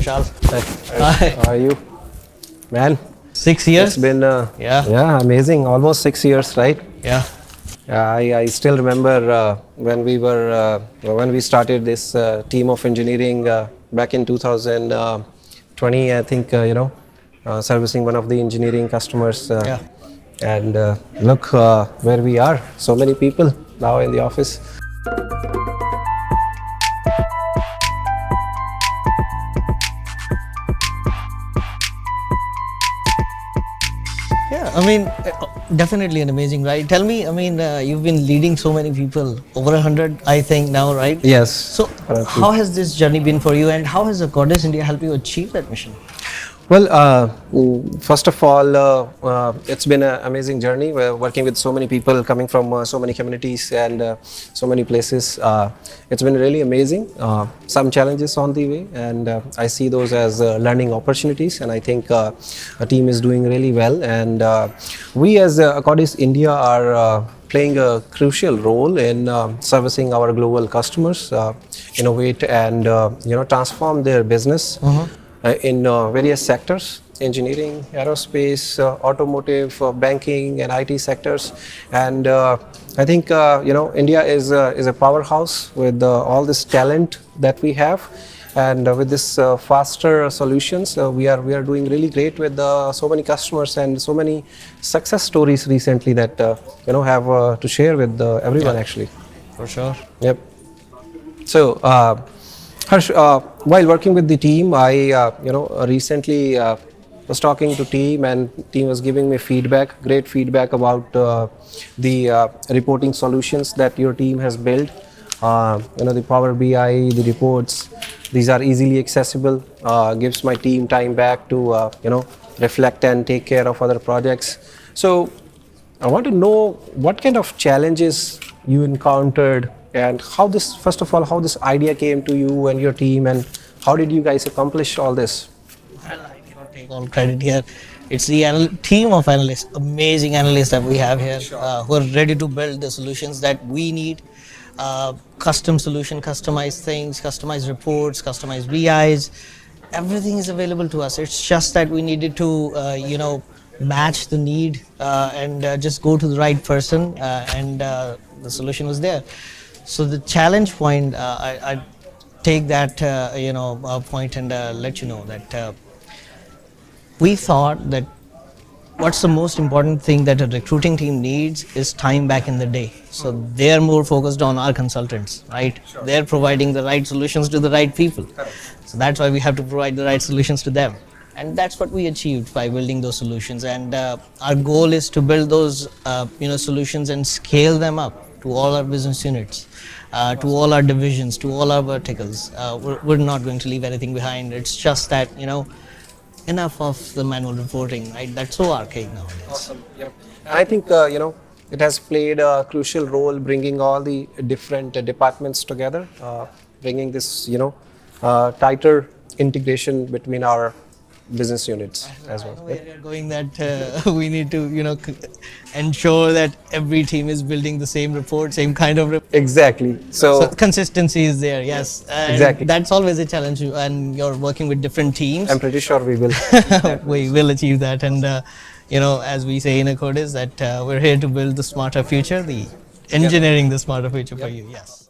Vishal. Hi. How are you? Man, 6 years? it's been Yeah. amazing. Almost 6 years, right? Yeah. I still remember when we started this team of engineering back in 2020. I think servicing one of the engineering customers. Yeah. And look where we are. So many people now in the office. Yeah. I mean, definitely an amazing ride. Tell me, I mean, you've been leading so many people, over 100, I think now, right? Yes. So, Currently. how has this journey been for you, and how has Akkodis India helped you achieve that mission? Well, first of all, it's been an amazing journey. We're working with so many people coming from so many communities and so many places. It's been really amazing. Some challenges on the way, and I see those as learning opportunities. And I think a team is doing really well. And we, as Akkodis India, are playing a crucial role in servicing our global customers, innovate and transform their business. In various sectors: engineering, aerospace, automotive, banking, and IT sectors. And I think India is a powerhouse with all this talent that we have, and with this faster solutions, we are doing really great with so many customers and so many success stories recently that have to share with everyone actually. For sure. Yep. So, Harsh, while working with the team, I recently was talking to team, and team was giving me great feedback about the reporting solutions that your team has built. The Power BI, the reports, these are easily accessible. Gives my team time back to reflect and take care of other projects. So, I want to know what kind of challenges you encountered, and how this idea came to you and your team, and how did you guys accomplish all this? Well, I cannot take all credit here. It's the team of analysts, amazing analysts that we have here, who are ready to build the solutions that we need. Custom solution, customized things, customized reports, customized BIs. Everything is available to us. It's just that we needed to, match the need and just go to the right person, and the solution was there. So the challenge point, I take that point and let you know that we thought that what's the most important thing that a recruiting team needs is time back in the day. So they're more focused on our consultants, right? Sure. They're providing the right solutions to the right people. Correct. So that's why we have to provide the right solutions to them. And that's what we achieved by building those solutions. And our goal is to build those solutions and scale them up to all our business units, to all our divisions, to all our verticals. We're not going to leave anything behind. It's just that, enough of the manual reporting, right? That's so archaic nowadays. Awesome. Yep. I think it has played a crucial role bringing all the different departments together, bringing this tighter integration between our business units as well. Where you're going, that we need to ensure that every team is building the same report, same kind of report. Exactly. So consistency is there, yes. And exactly. That's always a challenge, and you're working with different teams. I'm pretty sure we will. We will achieve that, and as we say in Akkodis, that we're here to build the smarter future, the engineering the smarter future for you. Yes.